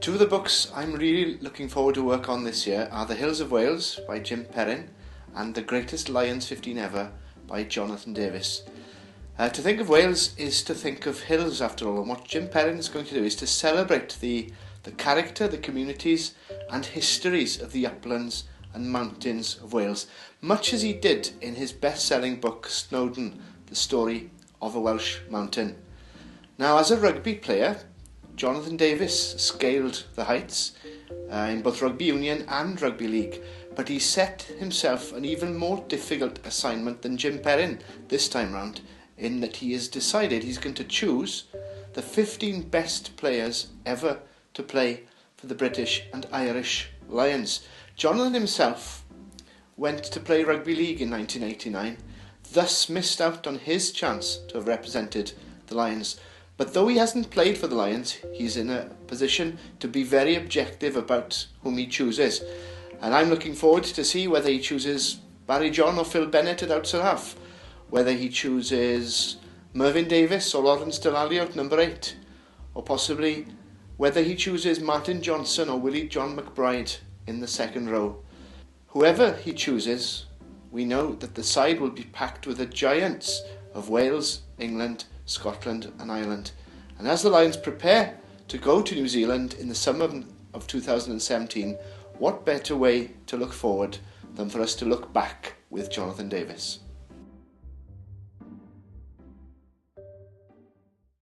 Two of the books I'm really looking forward to work on this year are The Hills of Wales by Jim Perrin and The Greatest Lions 15 Ever by Jonathan Davies. To think of Wales is to think of hills after all, and what Jim Perrin is going to do is to celebrate the character, the communities and histories of the uplands and mountains of Wales, much as he did in his best-selling book Snowdon, The Story of a Welsh Mountain. Now, as a rugby player, Jonathan Davies scaled the heights in both rugby union and rugby league, but he set himself an even more difficult assignment than Jim Perrin this time round, in that he has decided he's going to choose the 15 best players ever to play for the British and Irish Lions. Jonathan himself went to play rugby league in 1989, thus missed out on his chance to have represented the Lions. But though he hasn't played for the Lions, he's in a position to be very objective about whom he chooses. And I'm looking forward to see whether he chooses Barry John or Phil Bennett at outside half, whether he chooses Mervyn Davies or Lawrence Delalio at number 8, or possibly whether he chooses Martin Johnson or Willie John McBride in the second row. Whoever he chooses, we know that the side will be packed with the giants of Wales, England, Scotland and Ireland. And as the Lions prepare to go to New Zealand in the summer of 2017, what better way to look forward than for us to look back with Jonathan Davies?